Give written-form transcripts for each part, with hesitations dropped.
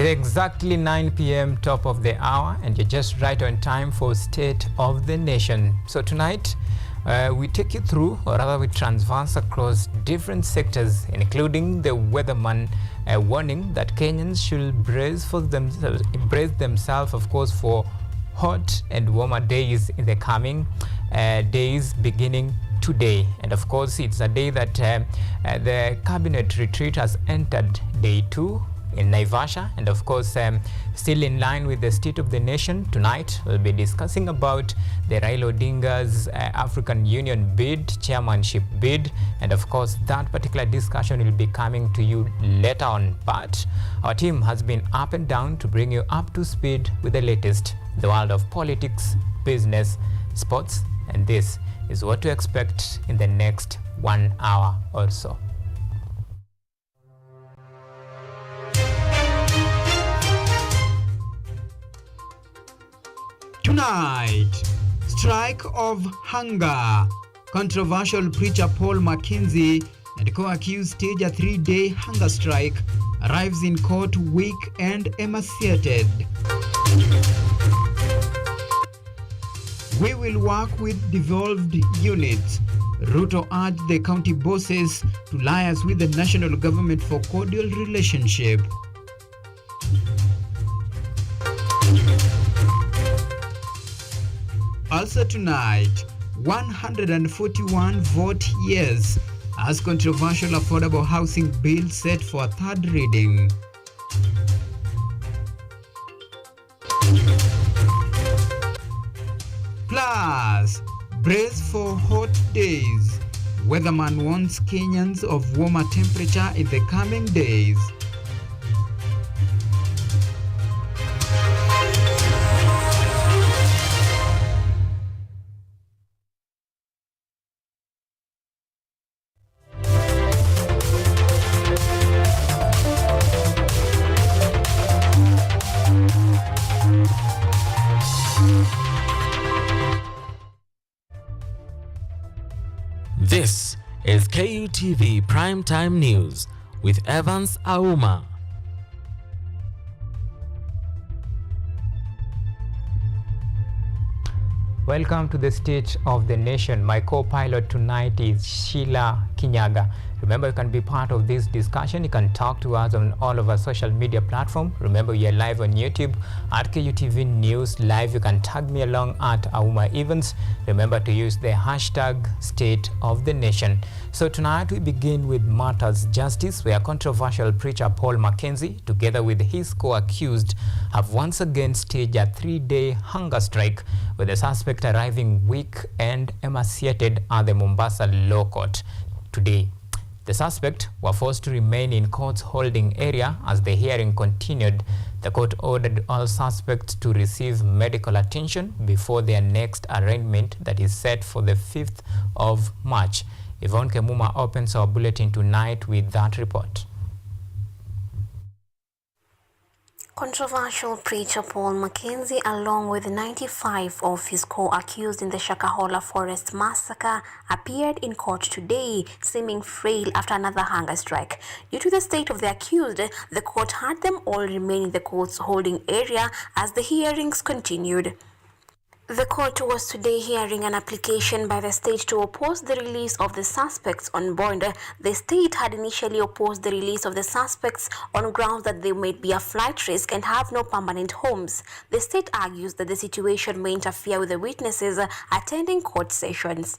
It's exactly 9 p.m. top of the hour, and you're just right on time for State of the Nation. So tonight, we take you through, or rather we transverse across different sectors, including the weatherman warning that Kenyans should brace themselves, of course, for hot and warmer days in the coming days beginning today. And of course, it's a day that the cabinet retreat has entered day 2 in Naivasha, and of course still in line with the State of the Nation. Tonight we'll be discussing about the Raila Odinga's African Union bid, chairmanship bid, and of course that particular discussion will be coming to you later on. But our team has been up and down to bring you up to speed with the latest in the world of politics, business, sports, and this is what to expect in the next 1 hour or so. Tonight, strike of hunger. Controversial preacher Paul Mackenzie and co-accused stage a 3-day hunger strike arrives in court weak and emaciated. We will work with devolved units. Ruto urged the county bosses to liaise with the national government for cordial relationship. Also tonight, 141 vote yes as controversial affordable housing bill set for third reading. Plus, brace for hot days. Weatherman warns Kenyans of warmer temperature in the coming days. This is KUTV Primetime News with Evans Auma. Welcome to the State of the Nation. My co-pilot tonight is Sheila Kinyaga. Remember, you can be part of this discussion. You can talk to us on all of our social media platforms. Remember, we are live on YouTube at KUTV News Live. You can tag me along at Auma Evans. Remember to use the hashtag State of the Nation. So tonight we begin with matters justice, where controversial preacher Paul Mackenzie, together with his co-accused, have once again staged a 3-day hunger strike, with the suspect arriving weak and emaciated at the Mombasa Law Court today. The suspects were forced to remain in court's holding area as the hearing continued. The court ordered all suspects to receive medical attention before their next arraignment that is set for the 5th of March. Yvonne Kemuma opens our bulletin tonight with that report. Controversial preacher Paul Mackenzie, along with 95 of his co-accused in the Shakahola Forest massacre, appeared in court today, seeming frail after another hunger strike. Due to the state of the accused, the court had them all remain in the court's holding area as the hearings continued. The court was today hearing an application by the state to oppose the release of the suspects on bond. The state had initially opposed the release of the suspects on grounds that they might be a flight risk and have no permanent homes. The state argues that the situation may interfere with the witnesses attending court sessions.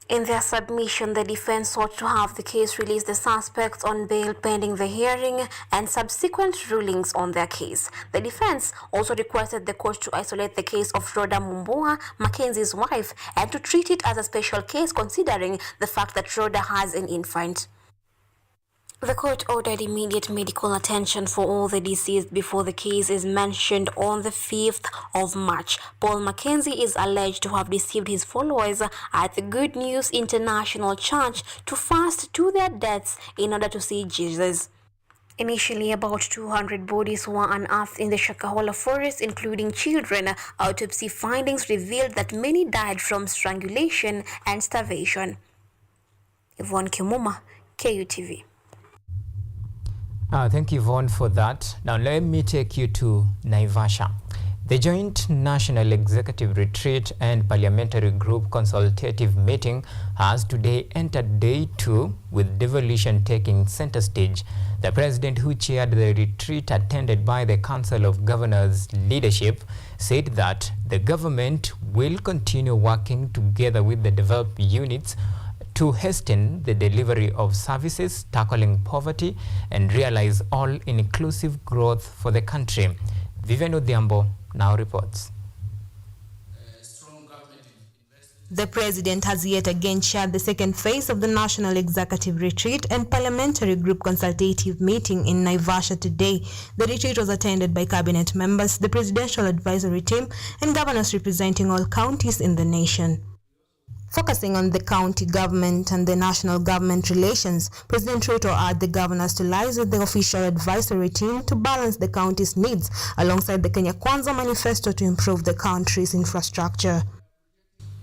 In their submission, the defense sought to have the case release the suspects on bail pending the hearing and subsequent rulings on their case. The defense also requested the court to isolate the case of Rhoda Mumbua, Mackenzie's wife, and to treat it as a special case considering the fact that Rhoda has an infant. The court ordered immediate medical attention for all the deceased before the case is mentioned on the 5th of March. Paul Mackenzie is alleged to have deceived his followers at the Good News International Church to fast to their deaths in order to see Jesus. Initially, about 200 bodies were unearthed in the Shakahola forest, including children. Autopsy findings revealed that many died from strangulation and starvation. Yvonne Kimuma, KUTV. Thank you, Yvonne, for that. Now let me take you to Naivasha. The Joint National Executive Retreat and Parliamentary Group Consultative Meeting has today entered day 2 with devolution taking center stage. The president who chaired the retreat, attended by the Council of Governors leadership, said that the government will continue working together with the developed units to hasten the delivery of services, tackling poverty, and realize all-inclusive growth for the country. Vivian Odhiambo now reports. The president has yet again chaired the second phase of the National Executive Retreat and Parliamentary Group Consultative Meeting in Naivasha today. The retreat was attended by cabinet members, the Presidential Advisory Team, and governors representing all counties in the nation. Focusing on the county government and the national government relations, President Ruto urged the governors to liaise with the official advisory team to balance the county's needs alongside the Kenya Kwanza manifesto to improve the country's infrastructure.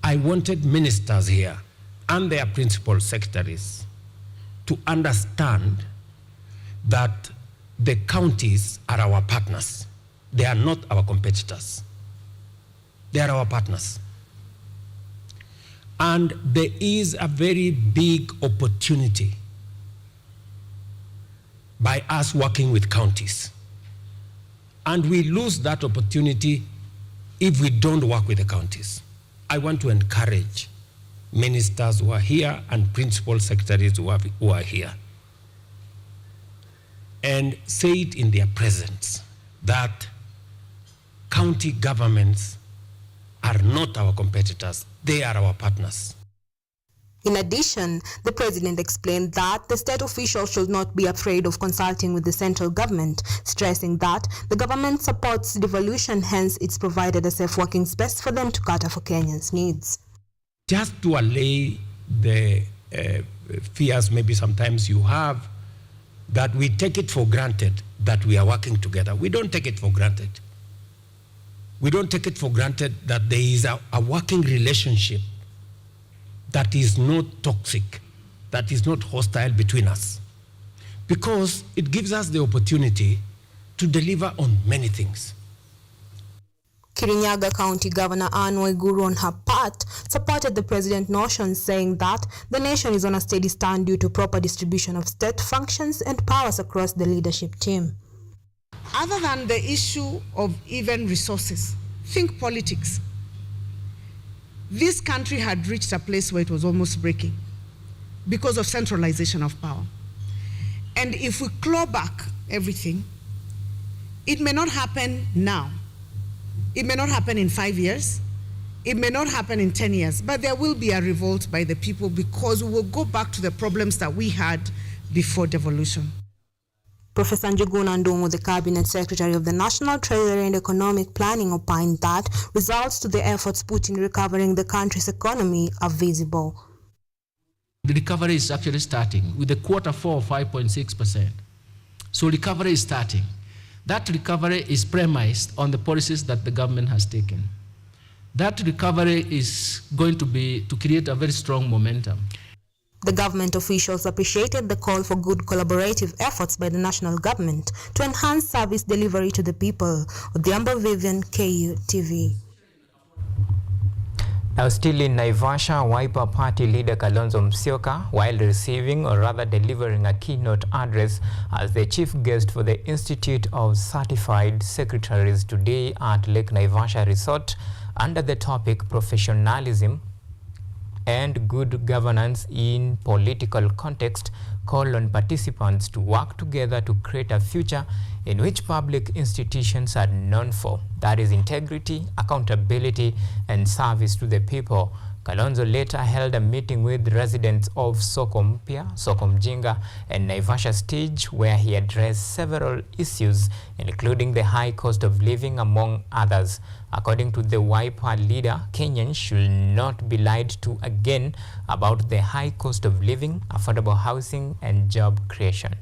I wanted ministers here and their principal secretaries to understand that the counties are our partners. They are not our competitors. They are our partners. And there is a very big opportunity by us working with counties. And we lose that opportunity if we don't work with the counties. I want to encourage ministers who are here and principal secretaries who are here, and say it in their presence that county governments are not our competitors, they are our partners. In addition, the president explained that the state officials should not be afraid of consulting with the central government, stressing that the government supports devolution, hence it's provided a safe working space for them to cater for Kenyans' needs. Just to allay the fears maybe sometimes you have, that we take it for granted that we are working together. We don't take it for granted. We don't take it for granted that there is a working relationship that is not toxic, that is not hostile between us, because it gives us the opportunity to deliver on many things. Kirinyaga County Governor Anne Waiguru, on her part, supported the president's notion, saying that the nation is on a steady stand due to proper distribution of state functions and powers across the leadership team. Other than the issue of even resources, think politics. This country had reached a place where it was almost breaking because of centralization of power. And if we claw back everything, it may not happen now. It may not happen in 5 years. It may not happen in 10 years, but there will be a revolt by the people because we will go back to the problems that we had before devolution. Professor Njuguna Ndung'u, the Cabinet Secretary of the National Treasury and Economic Planning, opined that results to the efforts put in recovering the country's economy are visible. The recovery is actually starting with the Q4 of 5.6%. So recovery is starting. That recovery is premised on the policies that the government has taken. That recovery is going to create a very strong momentum. The government officials appreciated the call for good collaborative efforts by the national government to enhance service delivery to the people. Odhiambo Vivian, KUTV. Now still in Naivasha, Wiper Party leader Kalonzo Musyoka, while receiving or rather delivering a keynote address as the chief guest for the Institute of Certified Secretaries today at Lake Naivasha Resort under the topic Professionalism and Good Governance in Political Context, called on participants to work together to create a future in which public institutions are known for, that is integrity, accountability, and service to the people. Kalonzo later held a meeting with residents of Soko Mpya, Soko Mjinga, and Naivasha Stage, where he addressed several issues, including the high cost of living, among others. According to the Wiper leader, Kenyans should not be lied to again about the high cost of living, affordable housing, and job creation.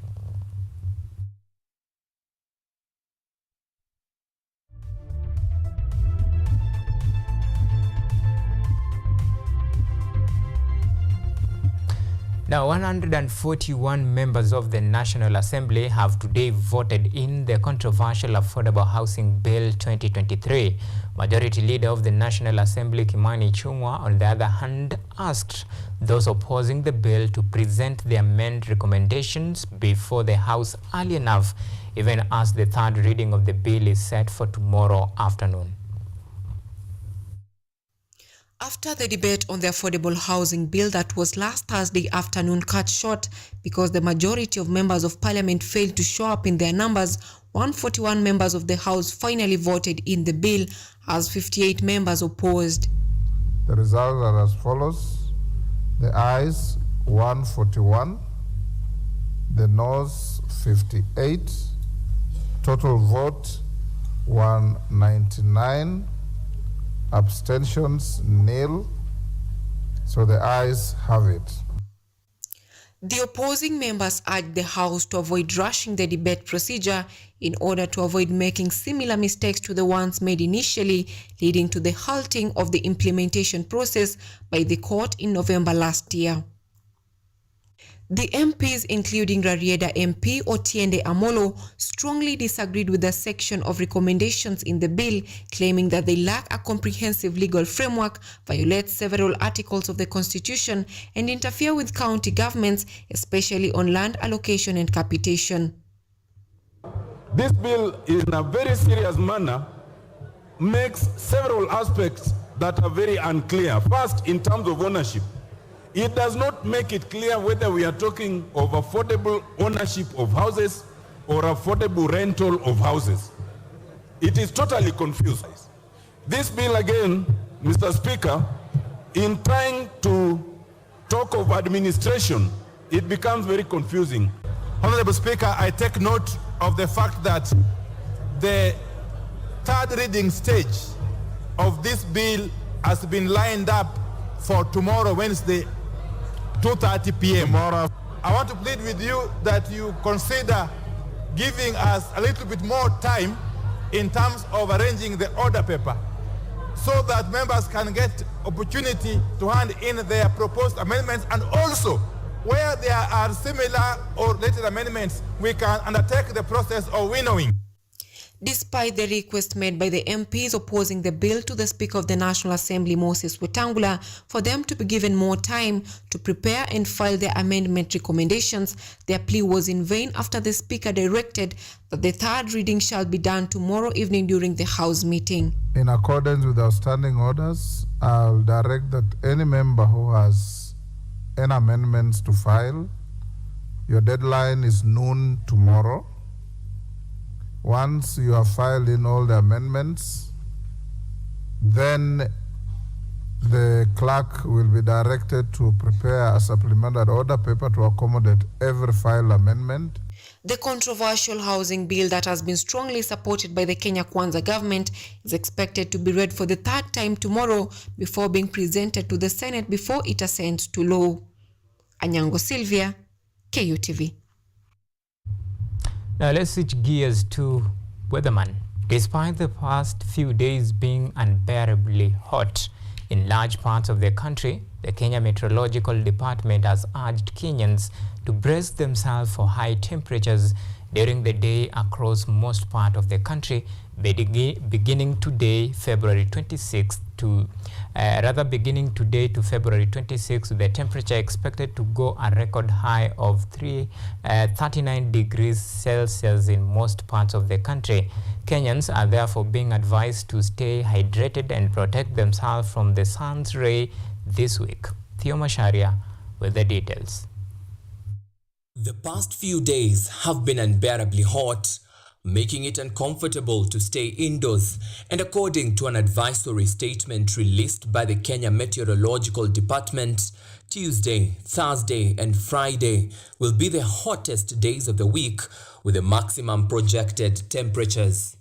Now, 141 members of the National Assembly have today voted in the controversial Affordable Housing Bill 2023. Majority Leader of the National Assembly, Kimani Ichung'wah, on the other hand, asked those opposing the bill to present their amended recommendations before the House early enough, even as the third reading of the bill is set for tomorrow afternoon. After the debate on the affordable housing bill that was last Thursday afternoon cut short because the majority of members of parliament failed to show up in their numbers, 141 members of the House finally voted in the bill as 58 members opposed. The results are as follows. The ayes 141, the noes 58, total vote 199, abstentions nil, so the ayes have it. The opposing members urged the House to avoid rushing the debate procedure in order to avoid making similar mistakes to the ones made initially, leading to the halting of the implementation process by the court in November last year. The MPs, including Rarieda MP Otiende Amolo, strongly disagreed with the section of recommendations in the bill, claiming that they lack a comprehensive legal framework, violate several articles of the Constitution, and interfere with county governments, especially on land allocation and capitation. This bill, in a very serious manner, makes several aspects that are very unclear. First, in terms of ownership. It does not make it clear whether we are talking of affordable ownership of houses or affordable rental of houses. It is totally confused. This bill again, Mr. Speaker, in trying to talk of administration, it becomes very confusing. Honorable Speaker, I take note of the fact that the third reading stage of this bill has been lined up for tomorrow, Wednesday, 2:30 p.m. Tomorrow. I want to plead with you that you consider giving us a little bit more time in terms of arranging the order paper so that members can get opportunity to hand in their proposed amendments, and also where there are similar or related amendments, we can undertake the process of winnowing. Despite the request made by the MPs opposing the bill to the Speaker of the National Assembly, Moses Wetangula, for them to be given more time to prepare and file their amendment recommendations, their plea was in vain after the Speaker directed that the third reading shall be done tomorrow evening during the House meeting. In accordance with our standing orders, I'll direct that any member who has any amendments to file, your deadline is noon tomorrow. Once you have filed in all the amendments, then the clerk will be directed to prepare a supplemental order paper to accommodate every filed amendment. The controversial housing bill that has been strongly supported by the Kenya Kwanza government is expected to be read for the third time tomorrow before being presented to the Senate before it ascends to law. Anyango Sylvia, KUTV. Now let's switch gears to weatherman. Despite the past few days being unbearably hot in large parts of the country, the Kenya Meteorological Department has urged Kenyans to brace themselves for high temperatures during the day across most part of the country, beginning today, February 26th to beginning today to February 26th, with the temperature expected to go a record high of 39 degrees Celsius in most parts of the country. Kenyans are therefore being advised to stay hydrated and protect themselves from the sun's ray this week. Theo Masharia with the details. The past few days have been unbearably hot, making it uncomfortable to stay indoors, and according to an advisory statement released by the Kenya Meteorological Department, Tuesday, Thursday and Friday will be the hottest days of the week with the maximum projected temperatures.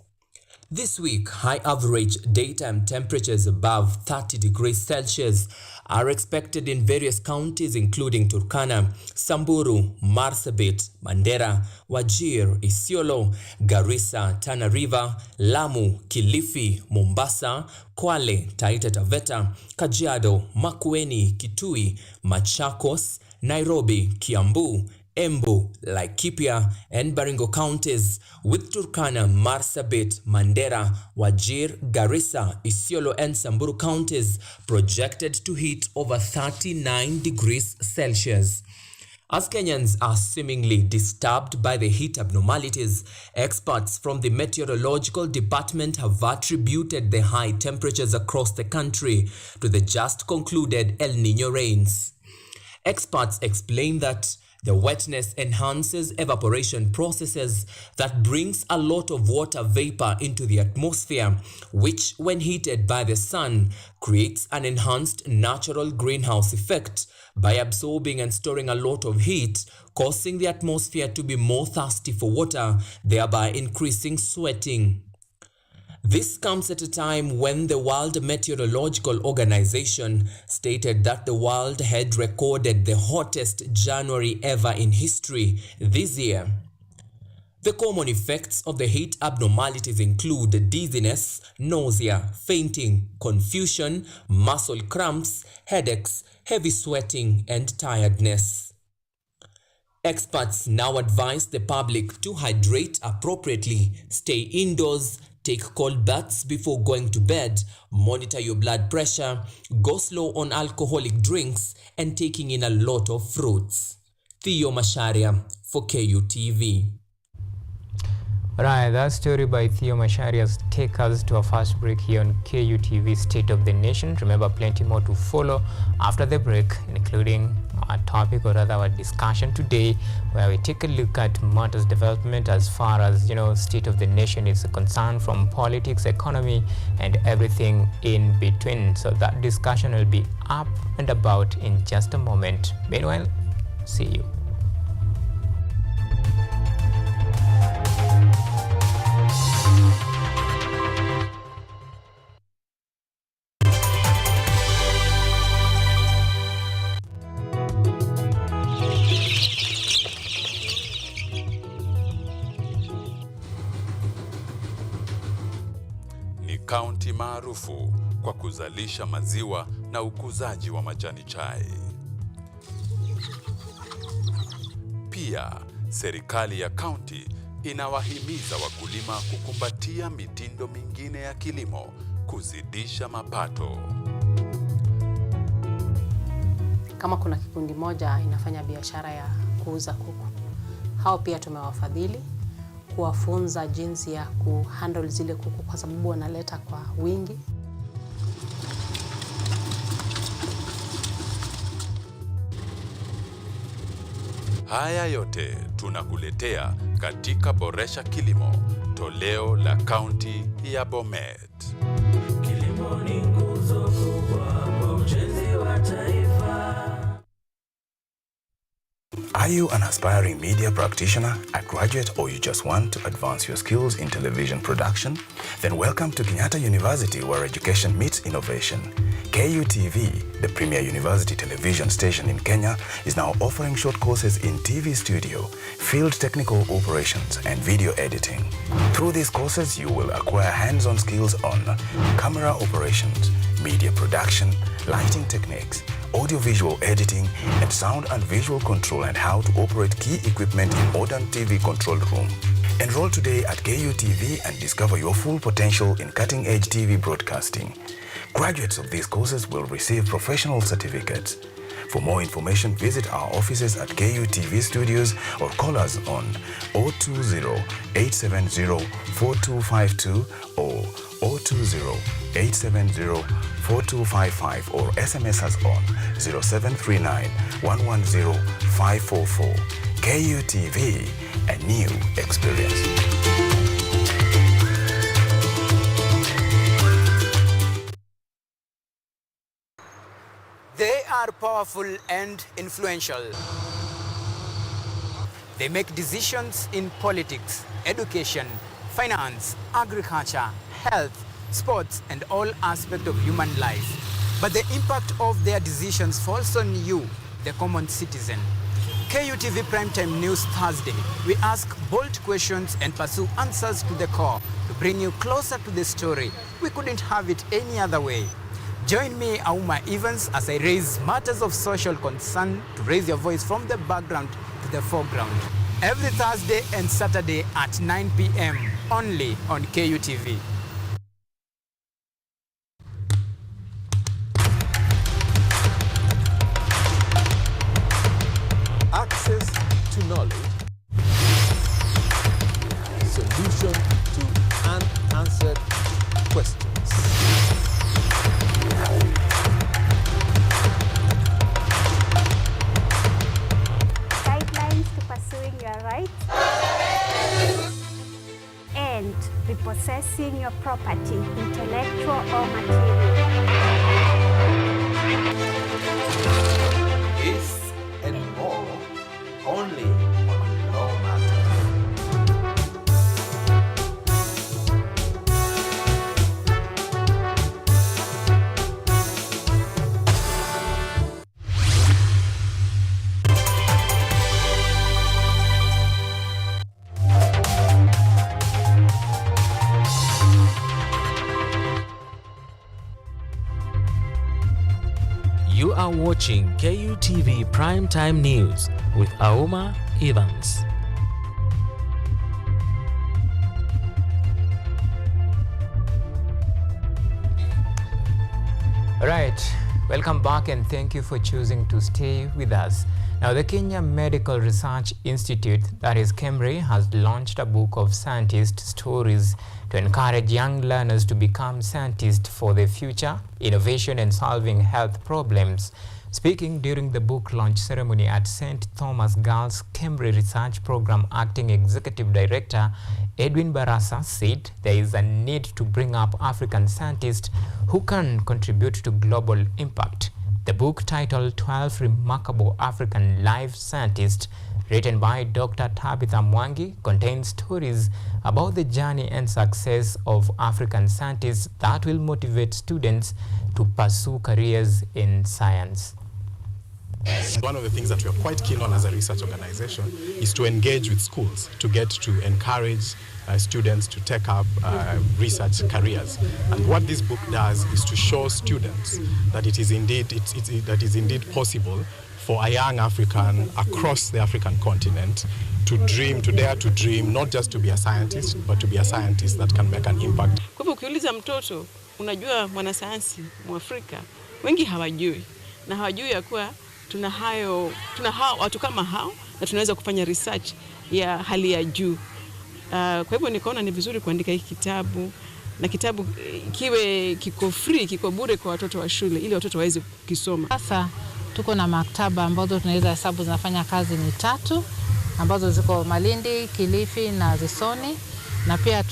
This week, high average daytime temperatures above 30 degrees Celsius are expected in various counties including Turkana, Samburu, Marsabit, Mandera, Wajir, Isiolo, Garissa, Tana River, Lamu, Kilifi, Mombasa, Kwale, Taita Taveta, Kajiado, Makueni, Kitui, Machakos, Nairobi, Kiambu, Embu, Laikipia, and Baringo counties, with Turkana, Marsabit, Mandera, Wajir, Garissa, Isiolo, and Samburu counties projected to hit over 39 degrees Celsius. As Kenyans are seemingly disturbed by the heat abnormalities, experts from the Meteorological Department have attributed the high temperatures across the country to the just concluded El Niño rains. Experts explain that the wetness enhances evaporation processes that brings a lot of water vapor into the atmosphere, which, when heated by the sun, creates an enhanced natural greenhouse effect by absorbing and storing a lot of heat, causing the atmosphere to be more thirsty for water, thereby increasing sweating. This comes at a time when the World Meteorological Organization stated that the world had recorded the hottest January ever in history this year. The common effects of the heat abnormalities include dizziness, nausea, fainting, confusion, muscle cramps, headaches, heavy sweating, and tiredness. Experts now advise the public to hydrate appropriately, stay indoors, take cold baths before going to bed, monitor your blood pressure, go slow on alcoholic drinks, and taking in a lot of fruits. Theo Masharia for KUTV. Right, that story by Theo Masharia takes us to our first break here on KUTV State of the Nation. Remember, plenty more to follow after the break, including our topic, or rather our discussion today, where we take a look at matters development as far as, state of the nation is concerned, from politics, economy, and everything in between. So that discussion will be up and about in just a moment. Meanwhile, see you. Kaunti maarufu kwa kuzalisha maziwa na ukuzaji wa majani chai. Pia, serikali ya kaunti inawahimiza wakulima kukumbatia mitindo mingine ya kilimo kuzidisha mapato. Kama kuna kikundi moja inafanya biashara ya kuuza kuku, hao pia tumewafadhili kuwafunza jinsi ya kuhandle zile kuku, kwa sababu wanaleta kwa wingi. Haya yote tunakuletea katika Boresha Kilimo, toleo la kaunti ya Bomet. Kilimo ni nguzo kubwa kwa ujenzi wa taifa. Are you an aspiring media practitioner, a graduate, or you just want to advance your skills in television production? Then welcome to Kenyatta University, where education meets innovation. KUTV, the premier university television station in Kenya, is now offering short courses in TV studio, field technical operations, and video editing. Through these courses, you will acquire hands-on skills on camera operations, media production, lighting techniques, audio-visual editing, and sound and visual control, and how to operate key equipment in modern TV control room. Enroll today at KUTV and discover your full potential in cutting-edge TV broadcasting. Graduates of these courses will receive professional certificates. For more information, visit our offices at KUTV Studios or call us on 020-870-4252 or 020-870-4255 or SMS us on 0739-110-544. KUTV, a new experience. They are powerful and influential. They make decisions in politics, education, finance, agriculture, health, sports, and all aspects of human life. But the impact of their decisions falls on you, the common citizen. KUTV Primetime News Thursday. We ask bold questions and pursue answers to the core to bring you closer to the story. We couldn't have it any other way. Join me, Auma, as I raise matters of social concern to raise your voice from the background to the foreground. Every Thursday and Saturday at 9 p.m. only on KUTV. Access to knowledge. Solution to unanswered questions. Guidelines to pursuing your rights and repossessing your property, intellectual or material. This and more only on Law Matters. You are watching KUTV Primetime News with Auma Evans. Right, welcome back and thank you for choosing to stay with us. Now, the Kenya Medical Research Institute, that is KEMRI, has launched a book of scientist stories to encourage young learners to become scientists for the future, innovation and solving health problems. Speaking during the book launch ceremony at St. Thomas Girls KEMRI Research Program Acting Executive Director Edwin Barasa said there is a need to bring up African scientists who can contribute to global impact. The book, titled 12 Remarkable African Life Scientists, written by Dr. Tabitha Mwangi, contains stories about the journey and success of African scientists that will motivate students to pursue careers in science. One of the things that we are quite keen on as a research organization is to engage with schools to get to encourage students to take up research careers. And what this book does is to show students that it is indeed possible for a young African across the African continent to dream, to dare to dream, not just to be a scientist, but to be a scientist that can make an impact. Kwa hivyo ukiuliza mtoto, unajua mwanasayansi Mwafrika, wengi hawajui. Na hawajui ya kuwa tuna watu kama hao na tunaweza kufanya research ya hali ya juu. Kwa hivyo nikaona ni vizuri kuandika hiki kitabu, na kitabu kiko free, kiko bure kwa watoto wa shule ili watoto waweze kukisoma. Sasa tuko na maktaba ambazo tunaweza hesabu zinafanya kazi ni 3 ambazo ziko Malindi, Kilifi na Zisoni, na pia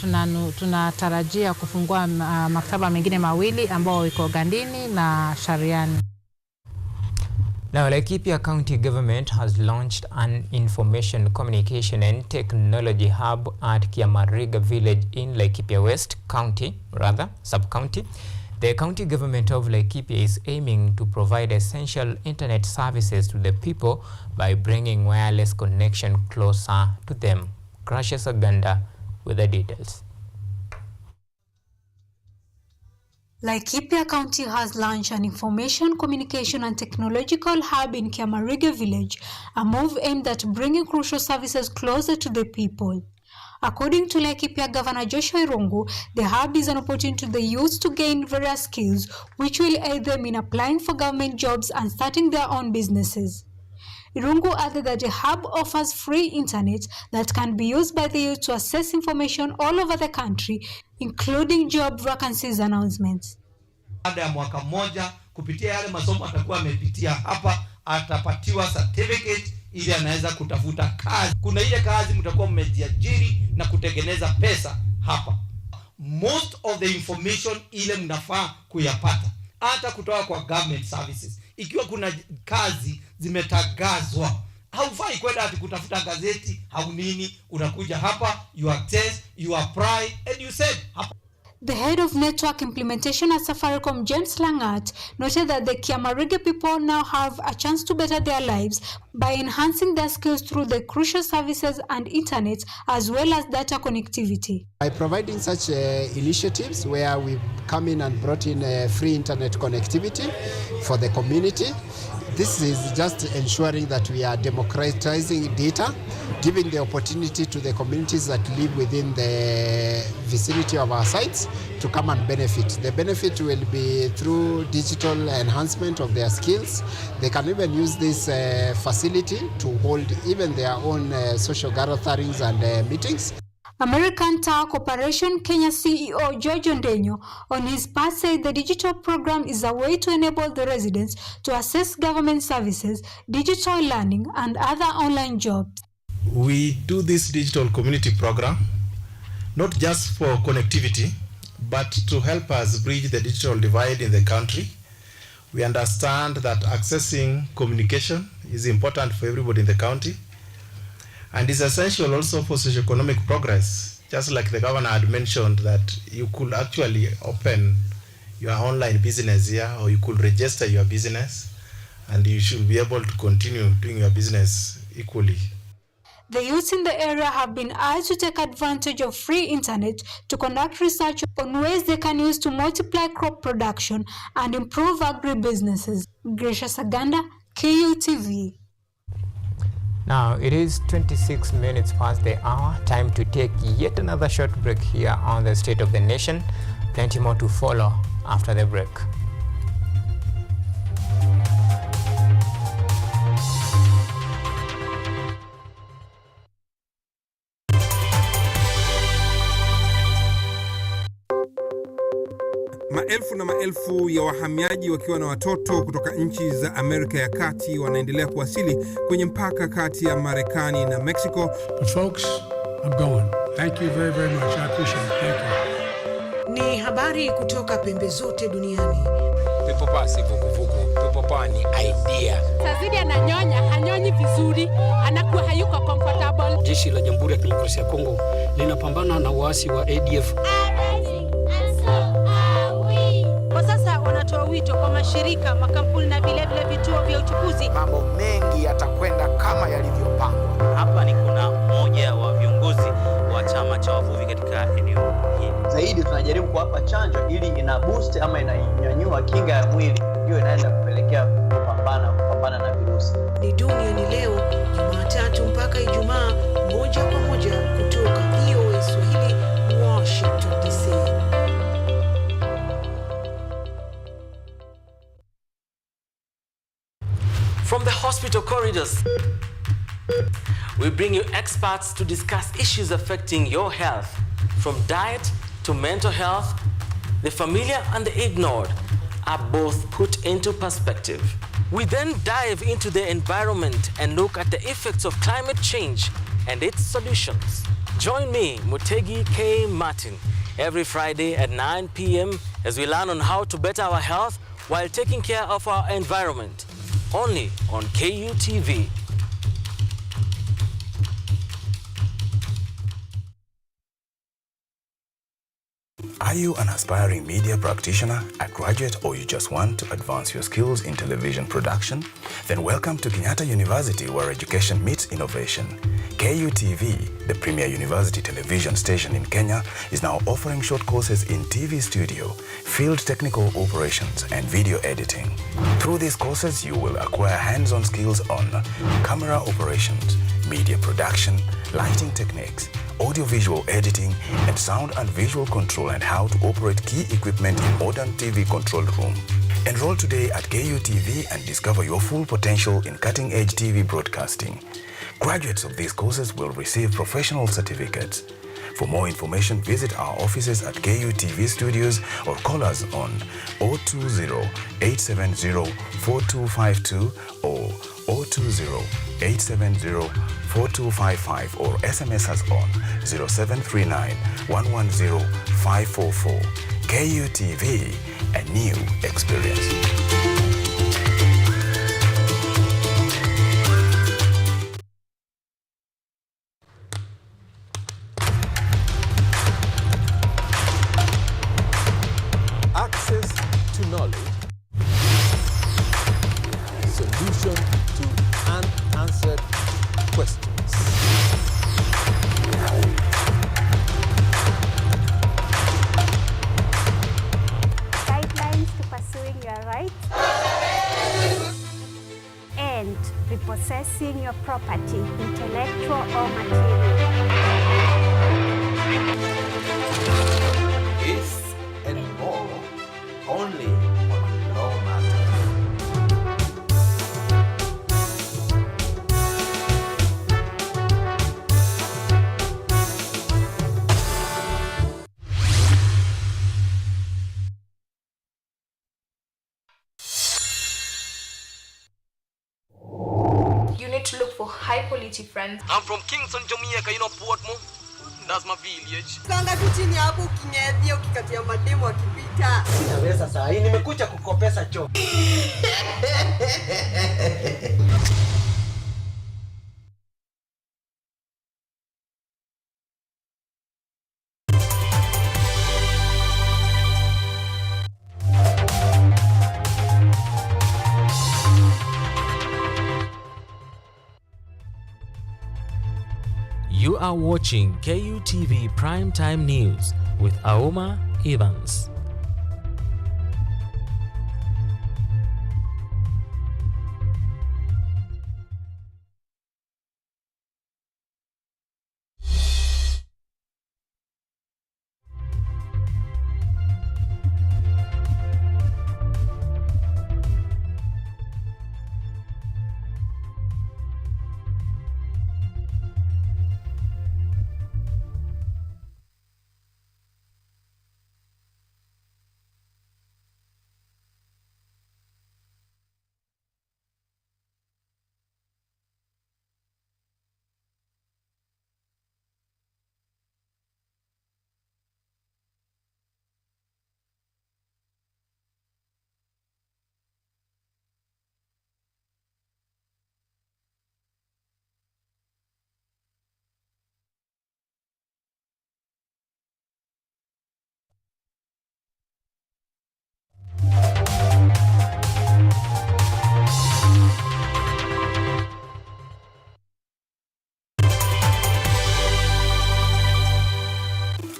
tunatarajia kufungua maktaba mengine 2 ambao iko Gandini na Shariani. Now, Laikipia County Government has launched an information, communication and technology hub at Kiamariga Village in Laikipia West County, sub-county. The county government of Laikipia is aiming to provide essential internet services to the people by bringing wireless connection closer to them. Crashes Aganda with the details. Laikipia County has launched an information, communication and technological hub in Kiamariga Village, a move aimed at bringing crucial services closer to the people. According to Laikipia Governor Joshua Irungu, the hub is an opportunity to the youth to gain various skills which will aid them in applying for government jobs and starting their own businesses. Irungu added that the hub offers free internet that can be used by the youth to access information all over the country, including job vacancies announcements. Baada ya mwaka mmoja kupitia yale masomo atakuwa amepitia hapa, atapatiwa certificate ili anaweza kutafuta kazi. Kuna ile kazi mtakuwa mmejiajiri na kutengeneza pesa hapa. Most of the information ile mnafaa kuyapata hata kutoka kwa government services. Ikiwa kuna kazi zimetangazwa, haufai kwenda ati kutafuta gazeti au nini, unakuja hapa, you access, you apply and you said hapa. The head of network implementation at Safaricom, James Langat, noted that the Kiamarige people now have a chance to better their lives by enhancing their skills through the crucial services and internet as well as data connectivity. By providing such initiatives where we come in and brought in free internet connectivity for the community, this is just ensuring that we are democratizing data, giving the opportunity to the communities that live within the vicinity of our sites to come and benefit. The benefit will be through digital enhancement of their skills. They can even use this facility to hold even their own social gatherings and meetings. American Tower Corporation Kenya CEO George Ondenyo on his part said the digital program is a way to enable the residents to access government services, digital learning, and other online jobs. We do this digital community program not just for connectivity, but to help us bridge the digital divide in the country. We understand that accessing communication is important for everybody in the county, and is essential also for socioeconomic progress. Just like the governor had mentioned that you could actually open your online business here, or you could register your business, and you should be able to continue doing your business equally. The youths in the area have been urged to take advantage of free internet to conduct research on ways they can use to multiply crop production and improve agribusinesses. Grisha Saganda, KUTV. Now, it is 26 minutes past the hour. Time to take yet another short break here on the State of the Nation. Plenty more to follow after the break. Maelfu na maelfu ya wahamiaji wakiwa na watoto kutoka nchi za Amerika ya Kati wanaendelea kuwasili kwenye mpaka kati ya Marekani na Mexico. But folks, I'm going. Thank you very, very much. I appreciate it. Thank you. Ni habari kutoka pembe zote duniani. Pepo pasi vuguvugu. Pepo pa ni idea. Sazidi ananyonya, hanyonyi vizuri, anakuwa hayuko comfortable. Jeshi la Jamhuri ya Kidemokrasia ya Kongo linapambana na waasi wa ADF. Wanatoa wito kwa mashirika, makampuni na vile vituo vya uchukuzi. Mambo mengi yatakwenda kama yalivyopangwa. Hapa ni kuna mmoja wa viongozi wa chama cha wavuvi katika eneo hili. Zaidi tunajaribu kuwapa chanjo ili ina boost ama inanyanyua kinga ya mwili. Hiyo inaenda kupelekea kupambana na virusi. Ni duniani leo, Jumatatu mpaka Ijumaa, moja kwa moja kutoka VOA Swahili, Washington DC. From the hospital corridors, we bring you experts to discuss issues affecting your health, from diet to mental health. The familiar and the ignored are both put into perspective. We then dive into the environment and look at the effects of climate change and its solutions. Join me, Mutegi K. Martin, every Friday at 9 p.m. as we learn on how to better our health while taking care of our environment. Only on KUTV. Are you an aspiring media practitioner, a graduate, or you just want to advance your skills in television production? Then welcome to Kenyatta University, where education meets innovation. KUTV, the premier university television station in Kenya, is now offering short courses in TV studio, field technical operations, and video editing. Through these courses, you will acquire hands-on skills on camera operations, media production, lighting techniques, audio-visual editing, and sound and visual control, and how to operate key equipment in modern TV control room. Enroll today at KUTV and discover your full potential in cutting-edge TV broadcasting. Graduates of these courses will receive professional certificates. For more information, visit our offices at KUTV Studios or call us on 020-870-4252 or 020-870-4255 or SMS us on 0739-110-544. KUTV, a new experience. to knowledge, solution to unanswered questions. Guidelines to pursuing your rights and repossessing your property, intellectual or material. This and more only on Law Matters. You need to look for high quality friends. I'm from Kingston, Jamaica, you know Portmore. That's my village. Kanga tu chini hapo ukinyethia ukikatia mademo akipita. Sinaweza saa hii nimekuja kukopesa choo. You are watching KUTV Primetime News with Auma Evans.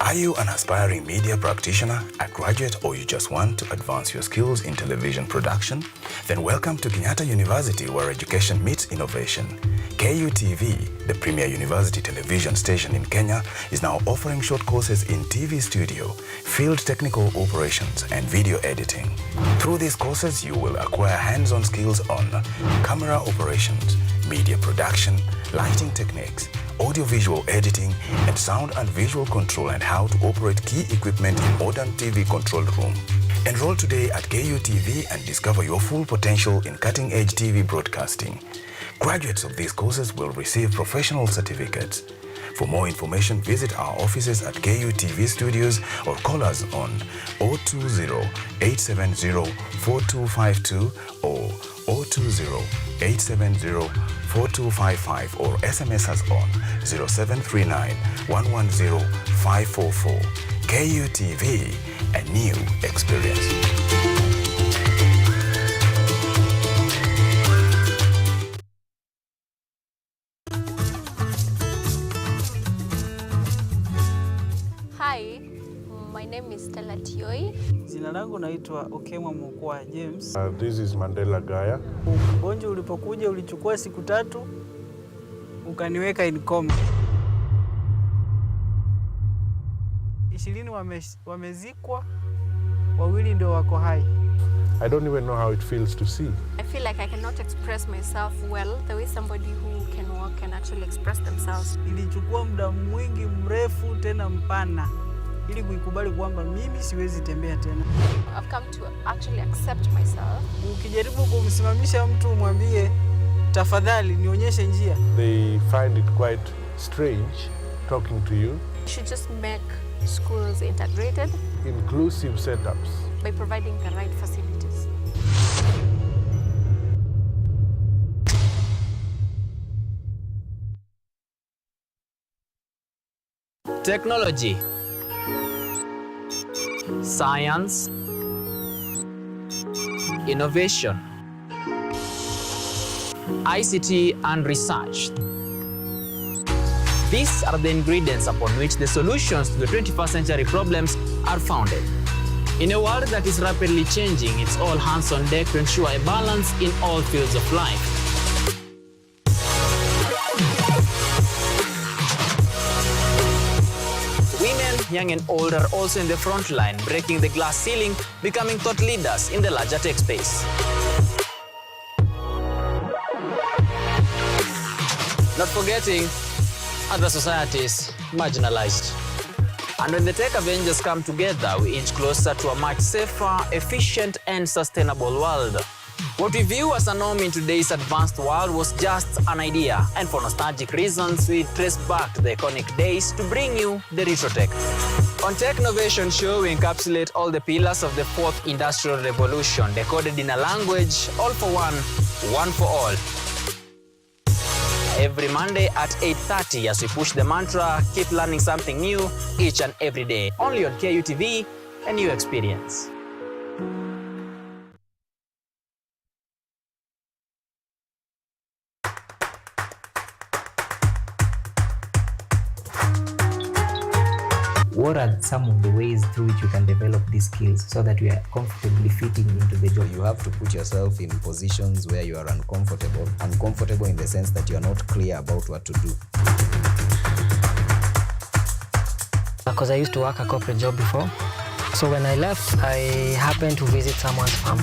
Are you an aspiring media practitioner, a graduate, or you just want to advance your skills in television production? Then welcome to Kenyatta University, where education meets innovation. KUTV, the premier university television station in Kenya, is now offering short courses in TV studio, field technical operations, and video editing. Through these courses, you will acquire hands-on skills on camera operations, media production, lighting techniques, audio-visual editing, and sound and visual control, and how to operate key equipment in modern TV control room. Enroll today at KUTV and discover your full potential in cutting-edge TV broadcasting. Graduates of these courses will receive professional certificates. For more information, visit our offices at KUTV Studios or call us on 020-870-4252 or 020-870-4255 or SMS us on 0739-110-544. KUTV, a new experience. Hi, my name is Stella Tioi. Jina langu naitwa Okemwa Mukwa James. This is Mandela Gaya. Ugonjwa ulipokuja ulichukua siku 3 ukaniweka in coma. 20 wamezikwa, 2 ndio wako hai. I don't even know how it feels to see. I feel like I cannot express myself well the way somebody who can walk can actually express themselves. Ilichukua muda mwingi mrefu tena mpana ili kuikubali kwamba mimi siwezi tembea tena. I've come to actually accept myself. Ukijaribu kumsimamisha mtu umwambie tafadhali nionyeshe njia, they find it quite strange talking to you. You should just make schools integrated, inclusive setups by providing the right facilities. Technology, science, innovation, ICT and research. These are the ingredients upon which the solutions to the 21st century problems are founded. In a world that is rapidly changing, it's all hands on deck to ensure a balance in all fields of life. Women, young and old, are also in the front line, breaking the glass ceiling, becoming thought leaders in the larger tech space. Not forgetting other societies marginalized. And when the tech Avengers come together, we inch closer to a much safer, efficient, and sustainable world. What we view as a norm in today's advanced world was just an idea, and for nostalgic reasons, we trace back to the iconic days to bring you the retro tech. On Tech Innovation Show, we encapsulate all the pillars of the fourth industrial revolution, decoded in a language, all for one for all. Every Monday at 8:30 as we push the mantra, keep learning something new each and every day. Only on KUTV, a new experience. What are some of the ways through which you can develop these skills so that you are comfortably fitting into the job? You have to put yourself in positions where you are uncomfortable. Uncomfortable in the sense that you are not clear about what to do. Because I used to work a corporate job before. So when I left, I happened to visit someone's farm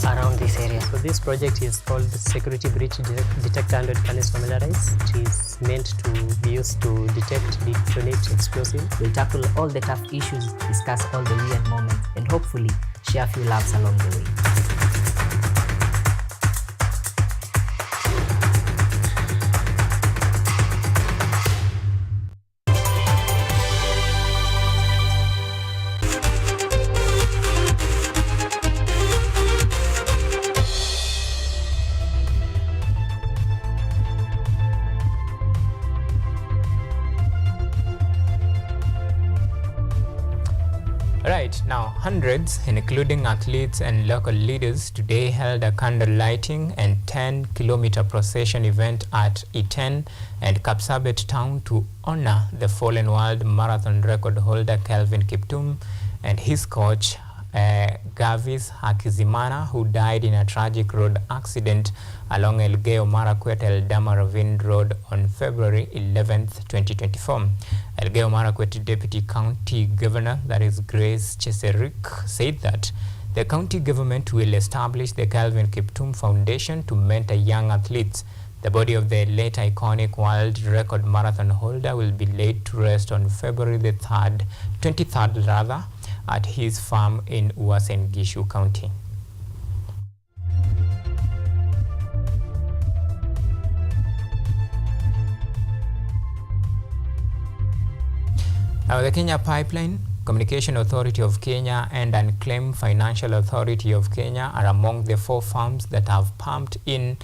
around this area. So this project is called Security Breach Detector and Furnace Familiarize. It is meant to be used to detect, detonate explosives. We'll tackle all the tough issues, discuss all the weird moments, and hopefully share a few laughs along the way. Right, now hundreds, including athletes and local leaders, today held a candle lighting and 10-kilometer procession event at Iten and Kapsabet town to honor the fallen world marathon record holder Kelvin Kiptum and his coach Gavis Hakizimana, who died in a tragic road accident along Elgeyo Marakwet Eldama Ravine Road on February 11th, 2024. Elgeyo Marakwet Deputy County Governor, that is Grace Cheserik, said that the county government will establish the Kelvin Kiptum Foundation to mentor young athletes. The body of the late iconic world record marathon holder will be laid to rest on February the 23rd rather, at his farm in Uasin Gishu County. Now, the Kenya Pipeline, Communication Authority of Kenya and Unclaimed Financial Authority of Kenya are among the 4 firms that have pumped in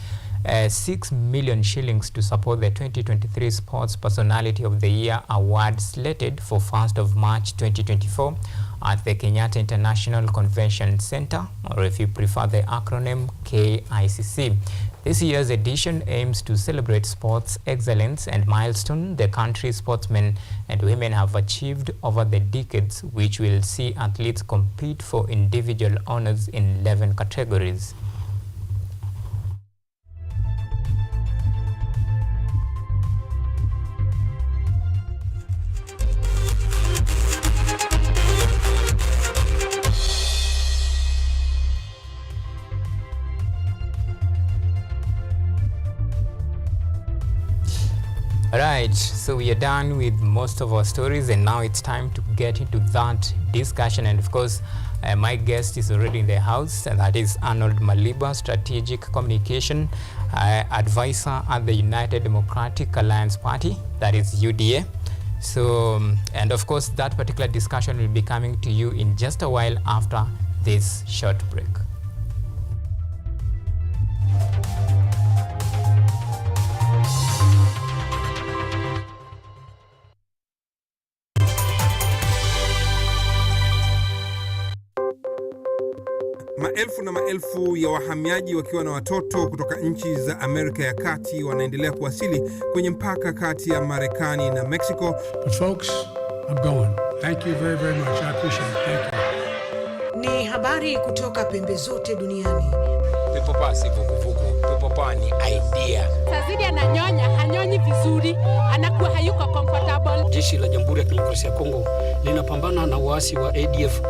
6 million shillings to support the 2023 Sports Personality of the Year award slated for 1st of March 2024 at the Kenyatta International Convention Center, or if you prefer the acronym KICC. This year's edition aims to celebrate sports excellence and milestone the country's sportsmen and women have achieved over the decades, which will see athletes compete for individual honors in 11 categories. Right, so we are done with most of our stories and now it's time to get into that discussion, and of course my guest is already in the house, and that is Arnold Maliba, Strategic Communication Advisor at the United Democratic Alliance Party, that is UDA. So, and of course that particular discussion will be coming to you in just a while after this short break. Maelfu na maelfu ya wahamiaji wakiwa na watoto kutoka nchi za Amerika ya Kati wanaendelea kuwasili kwenye mpaka kati ya Marekani na Mexico. But folks, I'm going. Thank you very, very much. I appreciate it. Thank you. Ni habari kutoka pembe zote duniani. People pass vuguvugu. People pass ni idea. Sazidi ananyonya, hanyonyi vizuri, anakuwa hayuko comfortable. Jeshi la Jamhuri ya Kidemokrasia ya Kongo linapambana na waasi wa ADF.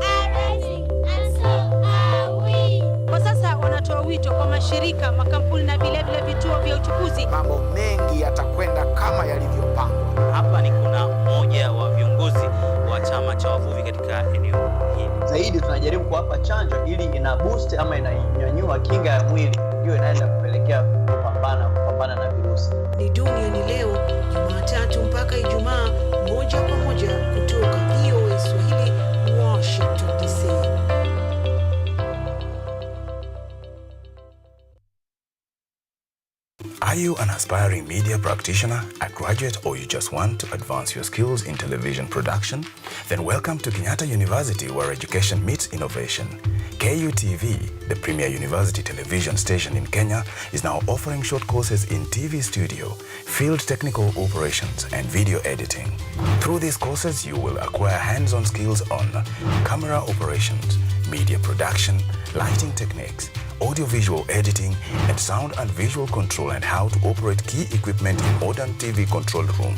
Kwa sasa wanatoa wito kwa mashirika, makampuni na vile vituo vya uchukuzi. Mambo mengi yatakwenda kama yalivyopangwa. Hapa ni kuna mmoja wa viongozi wa chama cha wavuvi katika eneo hili. Zaidi tunajaribu kuwapa chanjo ili ina boost ama inanyanyua kinga ya mwili. Hiyo inaenda kupelekea kupambana na virusi. Ni duniani leo, Jumatatu mpaka Ijumaa, moja kwa moja kutoka VOA Swahili, Washington DC. Are you an aspiring media practitioner, a graduate, or you just want to advance your skills in television production? Then welcome to Kenyatta University, where education meets innovation. KUTV, the premier university television station in Kenya, is now offering short courses in TV studio, field technical operations, and video editing. Through these courses, you will acquire hands-on skills on camera operations, media production, lighting techniques, audio-visual editing, and sound and visual control, and how to operate key equipment in modern TV control room.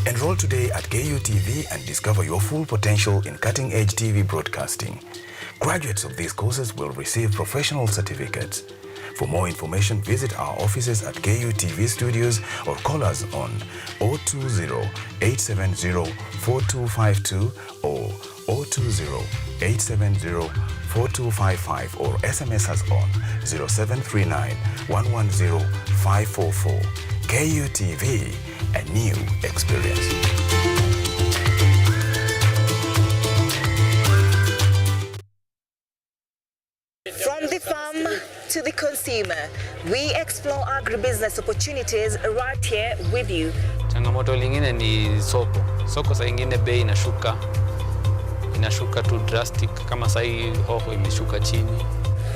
Enroll today at KUTV and discover your full potential in cutting-edge TV broadcasting. Graduates of these courses will receive professional certificates. For more information, visit our offices at KUTV Studios or call us on 020-870-4252 or 020-870-4255 or SMS us on 0739-110-544. KUTV, a new experience. From the farm to the consumer, we explore agribusiness opportunities right here with you. Changamoto lingine ni soko. Soko saa ingine bei inashuka tu drastic, kama saa hii hoho imeshuka chini.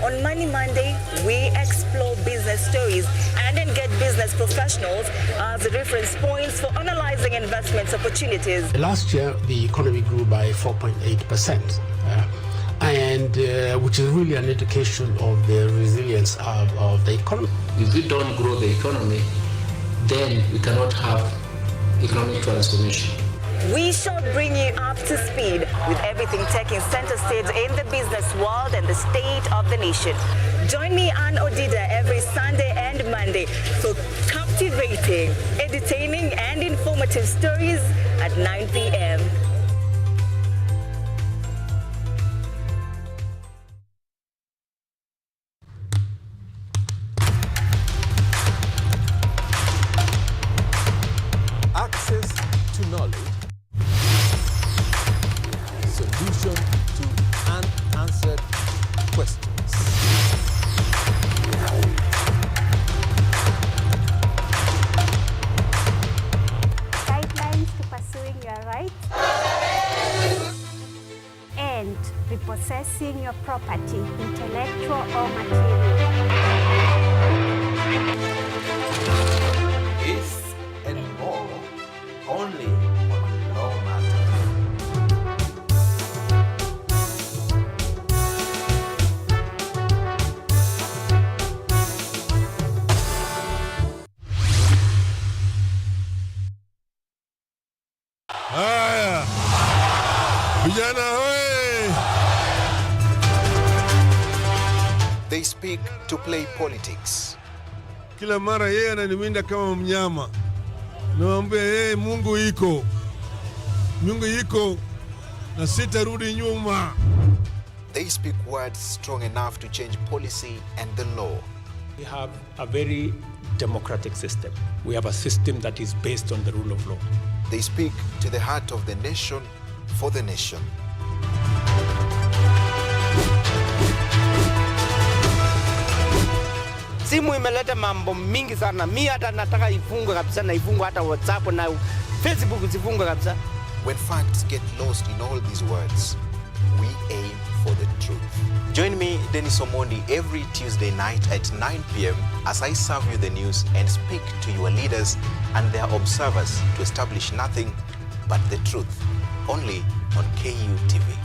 On Money Monday, we explore business stories and engage business professionals as reference points for analyzing investment opportunities. Last year, the economy grew by 4.8%. And which is really an indication of the resilience of the economy. If we don't grow the economy, then we cannot have economic transformation. We shall bring you up to speed with everything taking center stage in the business world and the state of the nation. Join me, Ann Odida, every Sunday and Monday for captivating, entertaining, and informative stories at 9 p.m. Access to knowledge. Solution to unanswered questions. Guidelines to pursuing your rights and repossessing your property, intellectual or material. This and more only on Law Matters. Haya, vijana hoye! They speak to play politics. Kila mara yeye ananiwinda kama mnyama. Naambia yeye Mungu iko na sitarudi nyuma. They speak words strong enough to change policy and the law. We have a very democratic system. We have a system that is based on the rule of law. They speak to the heart of the nation for the nation. Simu imeleta mambo mingi sana. Mimi hata nataka ifungwe kabisa, na ifungwe hata WhatsApp na Facebook zifungwe kabisa. When facts get lost in all these words, we aim for the truth. Join me, Dennis Omondi, every Tuesday night at 9 p.m. as I serve you the news and speak to your leaders and their observers to establish nothing but the truth, only on KUTV.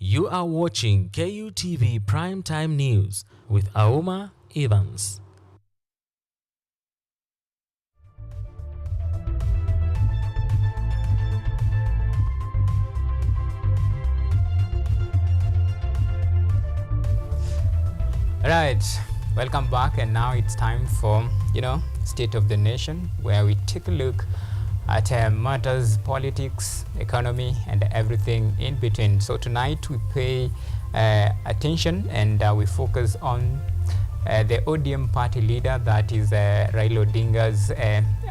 You are watching KUTV Primetime News with Auma Evans. Right, welcome back, and now it's time for, State of the Nation, where we take a look at matters, politics, economy, and everything in between. So tonight we pay attention and we focus on the ODM party leader, that is Raila Odinga's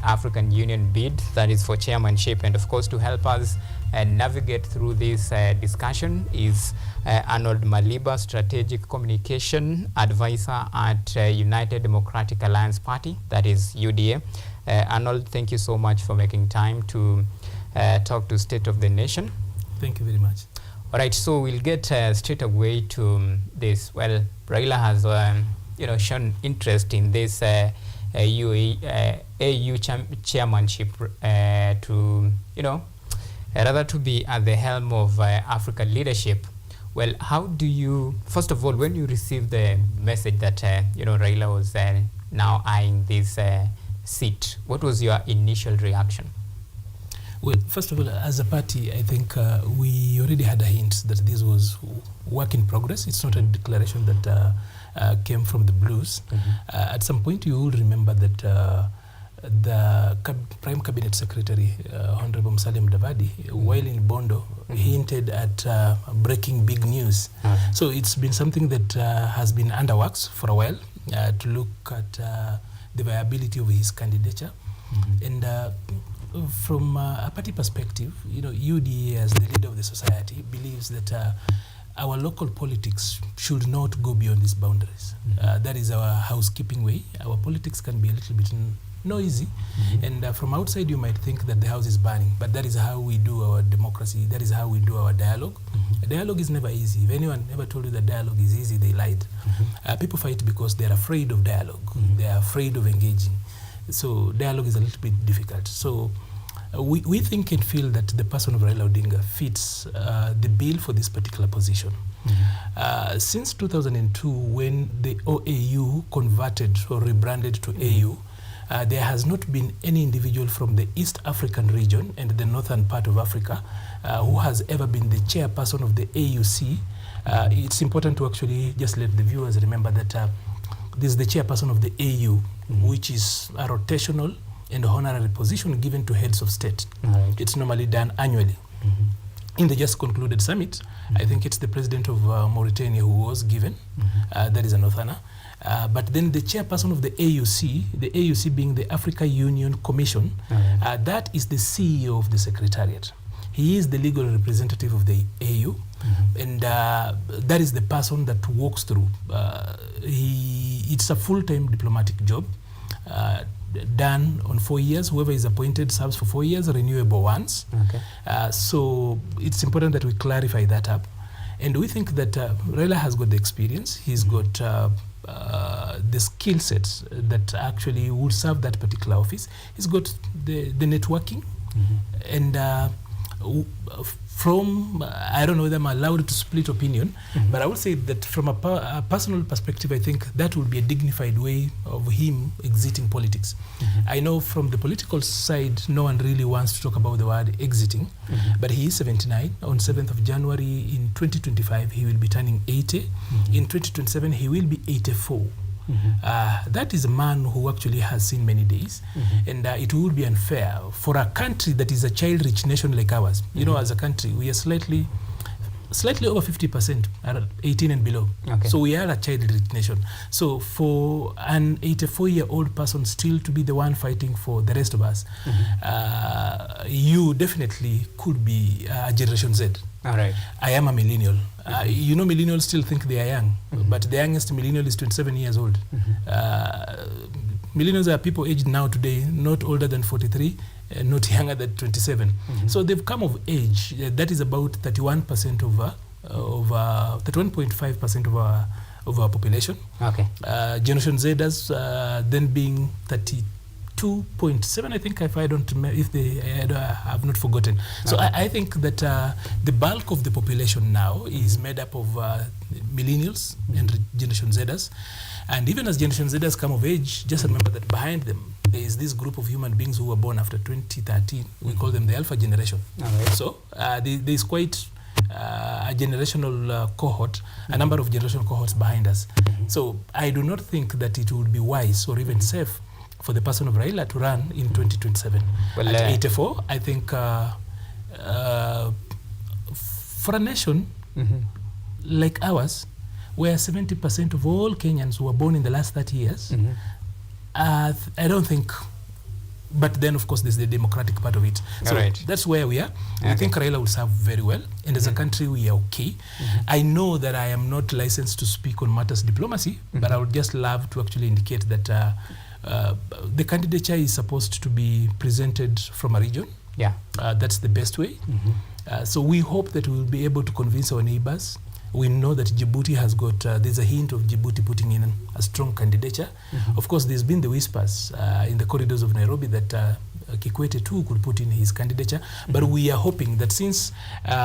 African Union bid, that is for chairmanship. And of course, to help us navigate through this discussion is Arnold Maliba, Strategic Communication Advisor at United Democratic Alliance Party, that is UDA. Arnold, thank you so much for making time to talk to State of the Nation. Thank you very much. All right, so we'll get straight away to this. Well, Raila has, shown interest in this AU chairmanship to, rather to be at the helm of African leadership. Well, how do you, first of all, when you received the message that, Raila was now eyeing this seat, what was your initial reaction? Well, first of all, as a party, I think we already had a hint that this was work in progress. It's not a declaration that came from the blues. At some point, you will remember that the Prime Cabinet Secretary, Honorable Musalia Mudavadi, while in Bondo, hinted at breaking big news. So it's been something that has been under works for a while to look at the viability of his candidature. And from a party perspective, UDA as the leader of the society believes that our local politics should not go beyond these boundaries. That is our housekeeping way. Our politics can be a little bit noisy, and from outside you might think that the house is burning, but that is how we do our democracy. That is how we do our dialogue. Dialogue is never easy. If anyone ever told you that dialogue is easy, they lied. People fight because they're afraid of dialogue. They're afraid of engaging. So dialogue is a little bit difficult. So we think and feel that the person of Raila Odinga fits the bill for this particular position. Since 2002, when the OAU converted or rebranded to AU, there has not been any individual from the East African region and the northern part of Africa who has ever been the chairperson of the AUC. It's important to actually just let the viewers remember that this is the chairperson of the AU, which is a rotational and honorary position given to heads of state. It's normally done annually. In the just concluded summit, I think it's the president of Mauritania who was given. That is a northerner. But then the chairperson of the AUC being the Africa Union Commission, that is the CEO of the Secretariat. He is the legal representative of the AU, and that is the person that walks through. It's a full-time diplomatic job, done on 4 years. Whoever is appointed serves for 4 years, renewable once. So it's important that we clarify that up. And we think that Raila has got the experience. He's got the skill sets that actually would serve that particular office. He's got the networking. And from, I don't know whether I'm allowed to split opinion, but I would say that from a personal perspective, I think that would be a dignified way of him exiting politics. I know from the political side, no one really wants to talk about the word exiting, but he is 79. On 7th of January in 2025, he will be turning 80. In 2027, he will be 84. That is a man who actually has seen many days, and it would be unfair for a country that is a child-rich nation like ours. You know, as a country, we are slightly slightly over 50% are 18 and below. Okay. So we are a child-rich nation. So for an 84-year-old person still to be the one fighting for the rest of us, you definitely could be a Generation Z. All right. I am a millennial. You know, millennials still think they are young, but the youngest millennial is 27 years old. Millennials are people aged now today, not older than 43, not younger than 27. So they've come of age. That is about 31% of 31.5% of our population. Okay. Generation Zers then being 32.7, I think, if I don't remember, if I have not forgotten. So I think that the bulk of the population now is made up of millennials and Generation Zers. And even as Generation Zers come of age, just remember that behind them, there is this group of human beings who were born after 2013. We call them the Alpha generation. So there is quite a generational cohort, a number of generational cohorts behind us. So I do not think that it would be wise or even safe for the person of Raila to run in 2027. Well, at 84, I think for a nation like ours, where 70% of all Kenyans were born in the last 30 years, I don't think, but then of course there's the democratic part of it. So that's where we are. I think Raila will serve very well, and as a country we are okay. I know that I am not licensed to speak on matters diplomacy, but I would just love to actually indicate that the candidature is supposed to be presented from a region. Yeah. That's the best way. So we hope that we will be able to convince our neighbors. We know that Djibouti has got, there's a hint of Djibouti putting in a strong candidature. Of course, there's been the whispers in the corridors of Nairobi that Kikwete too could put in his candidature. But we are hoping that since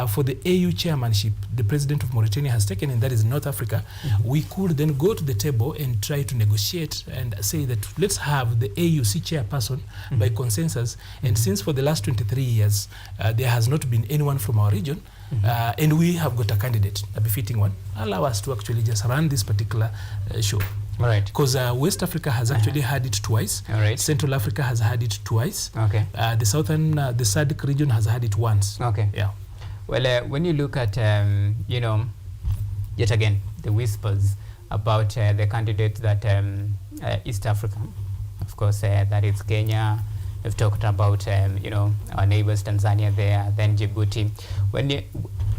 for the AU chairmanship, the president of Mauritania has taken, and that is North Africa, we could then go to the table and try to negotiate and say that let's have the AUC chairperson by consensus. And since for the last 23 years, there has not been anyone from our region, and we have got a candidate, a befitting one, allow us to actually just run this particular show. Right. Because West Africa has actually had it twice. Central Africa has had it twice. Okay. The southern, the SADC region has had it once. Okay. Yeah. Well, when you look at, you know, yet again, the whispers about the candidates that East Africa, of course, that is Kenya. We've talked about, you know, our neighbors, Tanzania there, then Djibouti. When you,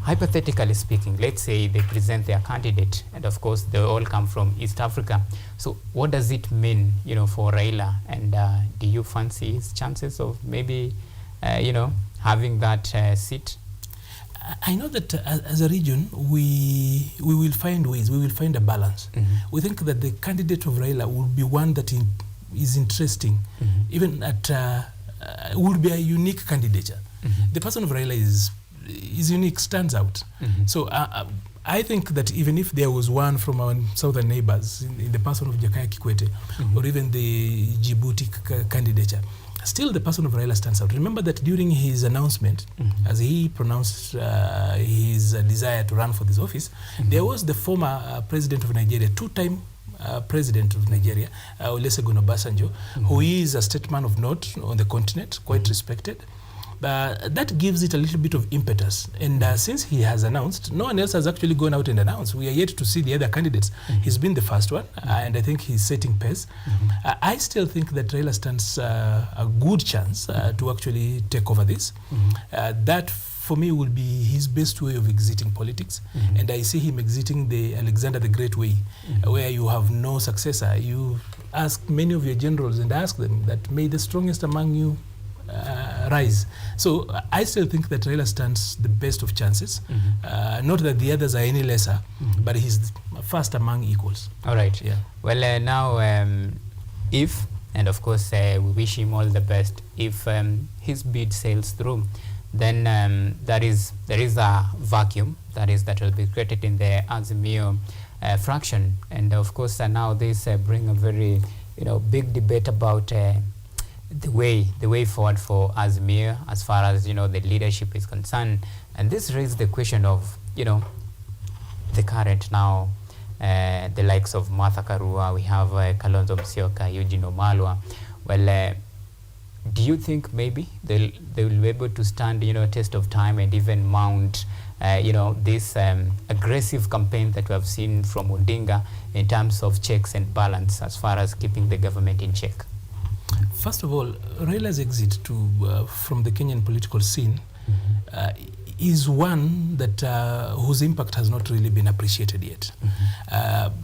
hypothetically speaking, let's say they present their candidate, and of course they all come from East Africa. So what does it mean, you know, for Raila? And do you fancy his chances of maybe, you know, having that seat? I know that as a region, we will find ways, we will find a balance. We think that the candidate of Raila will be one that is interesting, even at would be a unique candidature. The person of Raila is unique, stands out. So I think that even if there was one from our southern neighbors in the person of Jakaya Kikwete, or even the Djibouti candidature, still the person of Raila stands out. Remember that during his announcement, as he pronounced his desire to run for this office, there was the former president of Nigeria, two-time president of Nigeria, Olusegun Obasanjo, who is a statesman of note on the continent, quite respected. That gives it a little bit of impetus. And since he has announced, no one else has actually gone out and announced. We are yet to see the other candidates. He's been the first one, and I think he's setting pace. I still think that Raila stands a good chance to actually take over this. That, for me, will be his best way of exiting politics. And I see him exiting the Alexander the Great way, where you have no successor. You ask many of your generals and ask them that may the strongest among you rise. So I still think that Raila stands the best of chances. Not that the others are any lesser, but he's first among equals. All right. Yeah. Well, now, if, and of course we wish him all the best, if his bid sails through, then there is a vacuum that will be created in the Azimio fraction, and of course now this bring a very big debate about the way forward for Azimio as far as the leadership is concerned, and this raised the question of the current now the likes of Martha Karua, we have Kalonzo Musyoka, Eugene Wamalwa. Well, do you think maybe they will be able to stand, a test of time and even mount, this aggressive campaign that we have seen from Odinga in terms of checks and balance as far as keeping the government in check? First of all, Raila's exit from the Kenyan political scene is one that whose impact has not really been appreciated yet.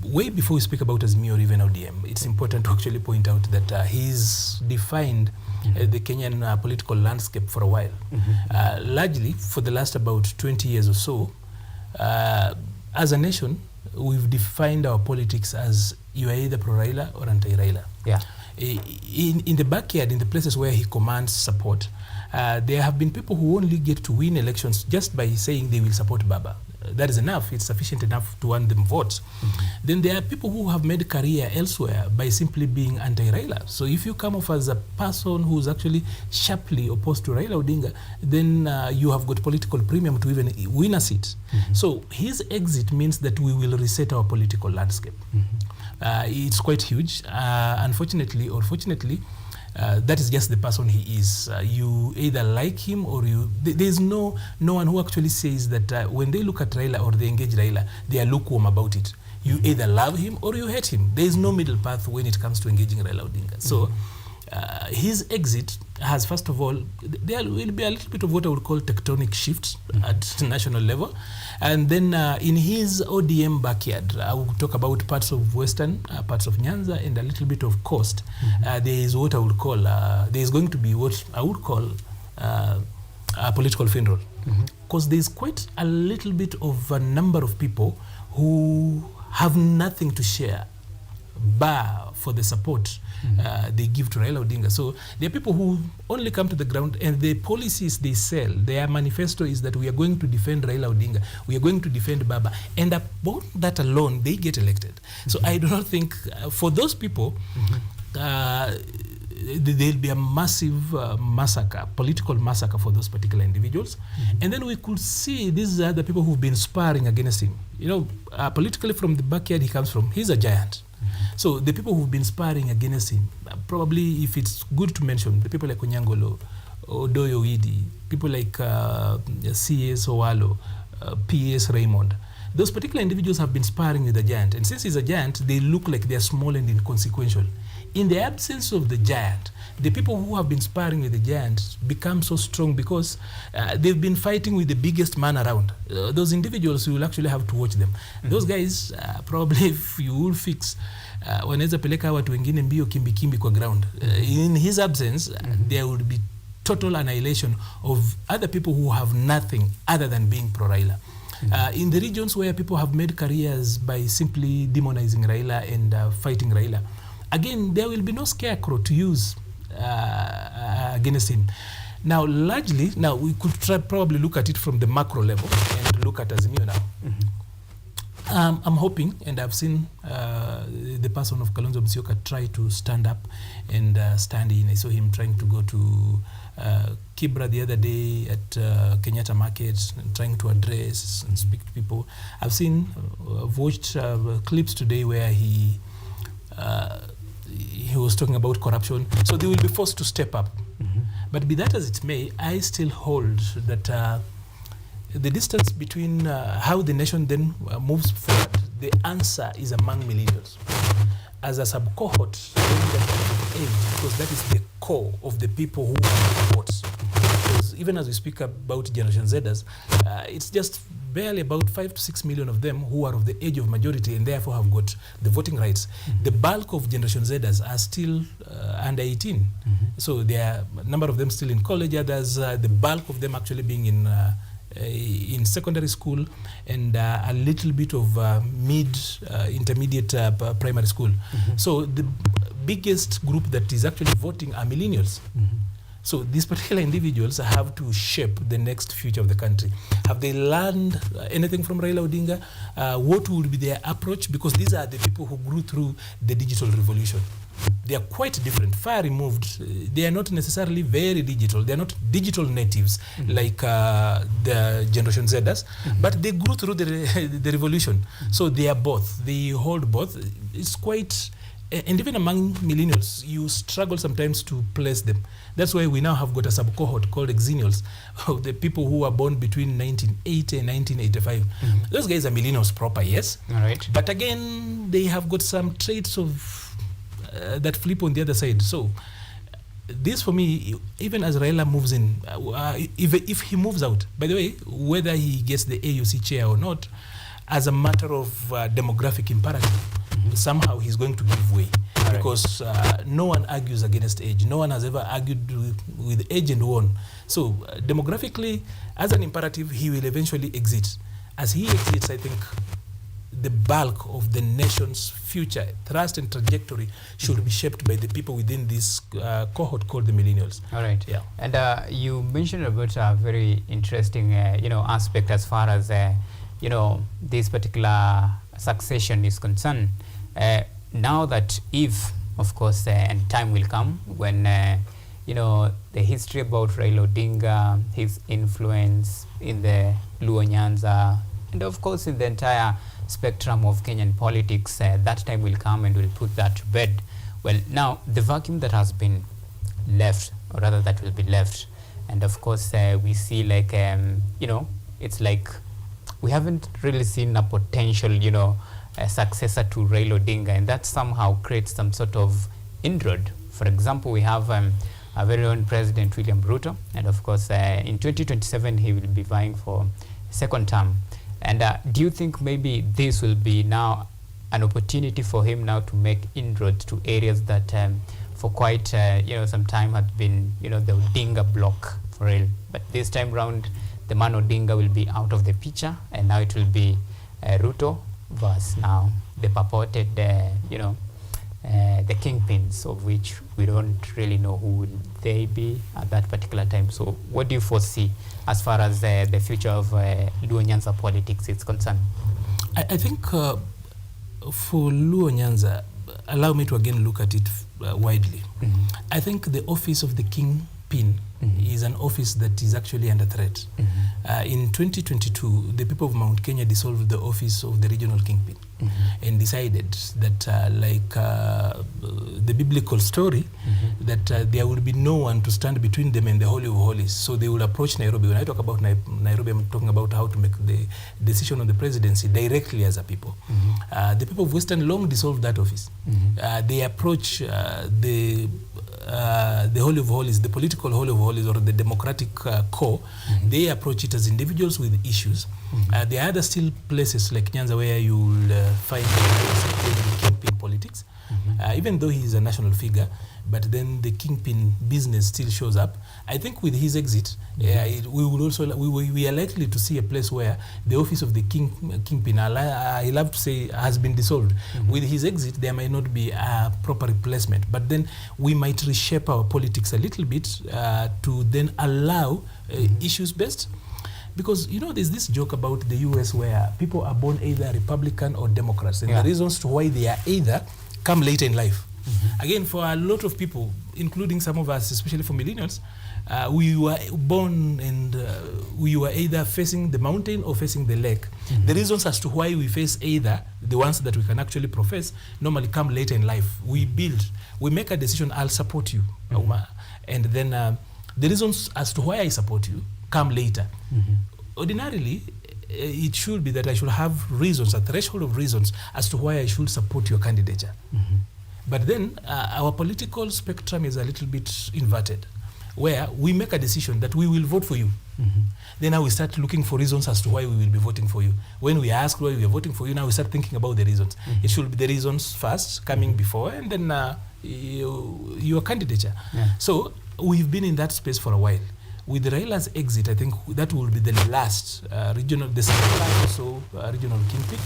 Way before we speak about Azimio or even ODM, it's important to actually point out that he's defined the Kenyan political landscape for a while. Largely, for the last about 20 years or so, as a nation, we've defined our politics as you are either pro-Raila or anti-Raila. Yeah. In the backyard, in the places where he commands support, there have been people who only get to win elections just by saying they will support Baba. That is enough. It's sufficient enough to earn them votes. Then there are people who have made career elsewhere by simply being anti-Raila. So if you come off as a person who's actually sharply opposed to Raila Odinga, then you have got political premium to even win a seat. So his exit means that we will reset our political landscape. It's quite huge. Unfortunately or fortunately, that is just the person he is. You either like him or there's no one who actually says that when they look at Raila or they engage Raila, they are lukewarm about it. You either love him or you hate him. There is no middle path when it comes to engaging Raila Odinga. So his exit has, first of all, there will be a little bit of what I would call tectonic shifts at national level. And then in his ODM backyard, I will talk about parts of Western, parts of Nyanza, and a little bit of Coast. There is what I would call, there is going to be what I would call a political funeral. Because there is quite a little bit of a number of people who have nothing to share bar for the support they give to Raila Odinga. So there are people who only come to the ground, and the policies they sell, their manifesto is that we are going to defend Raila Odinga, we are going to defend Baba, and upon that alone they get elected. So I do not think for those people there'll be a massive massacre, political massacre for those particular individuals. And then we could see these are the people who've been sparring against him. Politically from the backyard he comes from, he's a giant. So the people who've been sparring against him, probably, if it's good to mention, the people like Onyangolo, Odoyo Idi, people like C.S. Owalo, P.S. Raymond, those particular individuals have been sparring with the giant. And since he's a giant, they look like they're small and inconsequential. In the absence of the giant, the people who have been sparring with the giant become so strong because they've been fighting with the biggest man around. Those individuals, you will actually have to watch them. Those guys, probably if you will fix, wanaweza peleka watu wengine mbio kimbi kwa ground. In his absence, there would be total annihilation of other people who have nothing other than being pro-Raila. In the regions where people have made careers by simply demonizing Raila and fighting Raila, again, there will be no scarecrow to use against him. Now, largely, we could probably look at it from the macro level and look at Azimio now. I'm hoping, and I've seen the person of Kalonzo Musyoka try to stand up and stand in. I saw him trying to go to Kibra the other day at Kenyatta Market, and trying to address and speak to people. I've watched clips today where he was talking about corruption. So they will be forced to step up. But be that as it may, I still hold that the distance between how the nation then moves forward, the answer is among millennials. As a sub-cohort, because that is the core of the people who want votes. Because even as we speak about Generation Zers, it's just barely about 5 to 6 million of them who are of the age of majority and therefore have got the voting rights. The bulk of Generation Zers are still under 18. So there are a number of them still in college, others, the bulk of them actually being in secondary school, and a little bit of intermediate primary school. So the biggest group that is actually voting are millennials. So these particular individuals have to shape the next future of the country. Have they learned anything from Raila Odinga? What would be their approach? Because these are the people who grew through the digital revolution. They are quite different, far removed. They are not necessarily very digital. They are not digital natives like the Generation Zers, but they grew through the revolution. So they are both. They hold both. It's quite And even among millennials, you struggle sometimes to place them. That's why we now have got a sub-cohort called exennials, of the people who were born between 1980 and 1985. Those guys are millennials proper, yes. All right. But again, they have got some traits of that flip on the other side. So this for me, even as Raila moves in, if he moves out, by the way, whether he gets the AUC chair or not, as a matter of demographic imperative, somehow he's going to give way. All because no one argues against age. No one has ever argued with age and won. So demographically, as an imperative, he will eventually exit. As he exits, I think the bulk of the nation's future thrust and trajectory should be shaped by the people within this cohort called the millennials. All right. Yeah. And you mentioned about a very interesting, aspect as far as this particular succession is concerned. Now that if, of course, and time will come when the history about Raila Odinga, his influence in the Luo Nyanza, and of course in the entire spectrum of Kenyan politics, that time will come and we'll put that to bed. Well, now the vacuum that has been left, or rather that will be left, and of course we see like, it's like we haven't really seen a potential, a successor to Raila Odinga, and that somehow creates some sort of inroad. For example, we have our very own President William Ruto, and of course in 2027 he will be vying for a second term. And do you think maybe this will be now an opportunity for him now to make inroads to areas that for quite some time had been the Odinga block for real, but this time round the man Odinga will be out of the picture, and now it will be Ruto versus now the purported the kingpins, of which we don't really know who will they be at that particular time. So what do you foresee as far as the future of Luo Nyanza politics is concerned? I think for Luo Nyanza, allow me to again look at it widely. I think the office of the kingpin is an office that is actually under threat. In 2022, the people of Mount Kenya dissolved the office of the regional kingpin and decided that the biblical story, that there will be no one to stand between them and the Holy of Holies. So they will approach Nairobi. When I talk about Nairobi, I'm talking about how to make the decision on the presidency directly as a people. The people of Western long dissolved that office. They approach the Holy of Holies, the political Holy of Holies, or the democratic core. They approach it as individuals with issues. There are other still places like Nyanza where you'll find kingpin politics, even though he is a national figure, but then the kingpin business still shows up. I think with his exit, we are likely to see a place where the office of the kingpin, I love to say, has been dissolved. With his exit, there might not be a proper replacement, but then we might reshape our politics a little bit to then allow issues based. Because, there's this joke about the US where people are born either Republican or Democrats, and the reasons to why they are either come later in life. Again, for a lot of people, including some of us, especially for millennials, we were born and we were either facing the mountain or facing the lake. The reasons as to why we face either, the ones that we can actually profess, normally come later in life. We make a decision, I'll support you, Auma. And then the reasons as to why I support you come later. Ordinarily, it should be that I should have reasons, a threshold of reasons as to why I should support your candidature. But then our political spectrum is a little bit inverted, where we make a decision that we will vote for you. Then now we start looking for reasons as to why we will be voting for you. When we ask why we are voting for you, now we start thinking about the reasons. It should be the reasons first, coming before, and then your candidature. So we've been in that space for a while. With Raila's exit, I think that will be the last regional kingpin.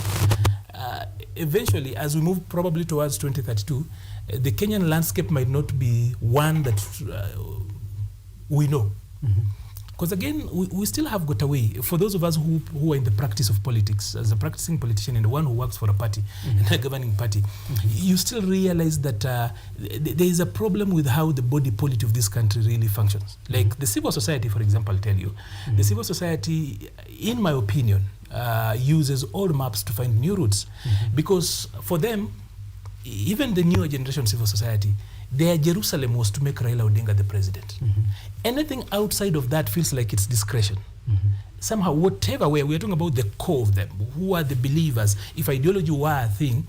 Eventually, as we move probably towards 2032, the Kenyan landscape might not be one that we know. Because again, we still have got away. For those of us who are in the practice of politics, as a practicing politician and the one who works for a party, and a governing party, you still realize that there is a problem with how the body politic of this country really functions. Like the civil society, for example, I'll tell you. The civil society, in my opinion, uses old maps to find new routes. Because for them, even the newer generation civil society, their Jerusalem was to make Raila Odinga the president. Anything outside of that feels like it's discretion. Somehow, whatever way, we're talking about the core of them, who are the believers. If ideology were a thing,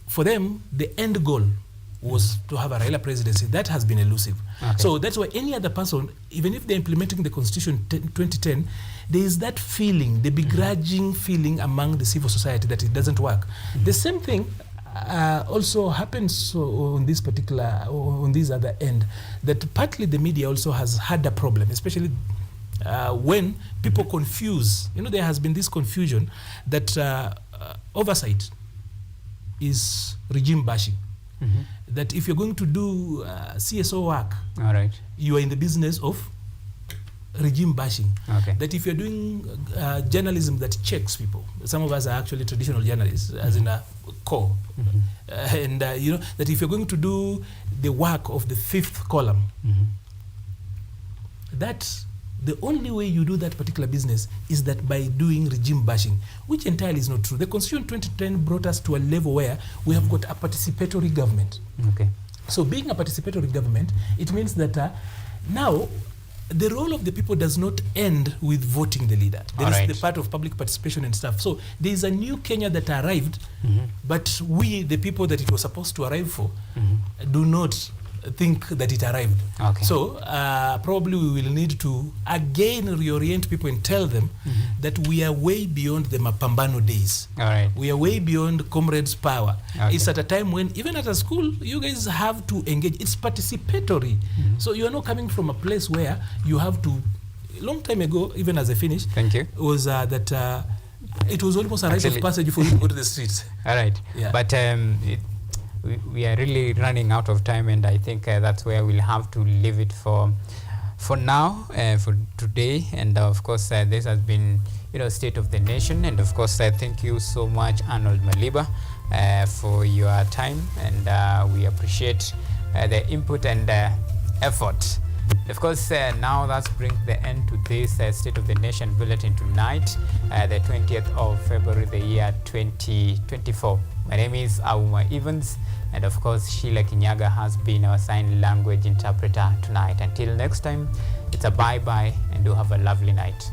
for them, the end goal was to have a Raila presidency. That has been elusive. Okay. So that's why any other person, even if they're implementing the Constitution 2010, there is that feeling, the begrudging feeling among the civil society that it doesn't work. The same thing also happens on this particular, on this other end, that partly the media also has had a problem, especially when people confuse. You know, there has been this confusion that oversight is regime bashing. That if you're going to do CSO work, all right, you are in the business of regime bashing. Okay. That if you're doing journalism that checks people, some of us are actually traditional journalists, as in a core, and you know, that if you're going to do the work of the fifth column, that the only way you do that particular business is that by doing regime bashing, which entirely is not true. The Constitution 2010 brought us to a level where we have got a participatory government. Okay. So being a participatory government, it means that now the role of the people does not end with voting the leader. There is the part of public participation and stuff. So there is a new Kenya that arrived, but we, the people that it was supposed to arrive for, do not think that it arrived. Okay. So probably we will need to again reorient people and tell them that we are way beyond the Mapambano days. All right. We are way beyond comrades' power. Okay. It's at a time when even at a school you guys have to engage. It's participatory. So you are not coming from a place where you have to. A long time ago, even as I finished, thank you, was that it was almost a rite of passage for you to go to the streets. All right. Yeah. But we are really running out of time, and I think that's where we'll have to leave it for now, for today. And of course, this has been, you know, State of the Nation. And of course, thank you so much, Arnold Maliba, for your time, and we appreciate the input and effort. Of course, now that brings the end to this State of the Nation bulletin tonight, the 20th of February, the year 2024. My name is Auma Evans, and of course, Sheila Kinyaga has been our sign language interpreter tonight. Until next time, it's a bye-bye, and do have a lovely night.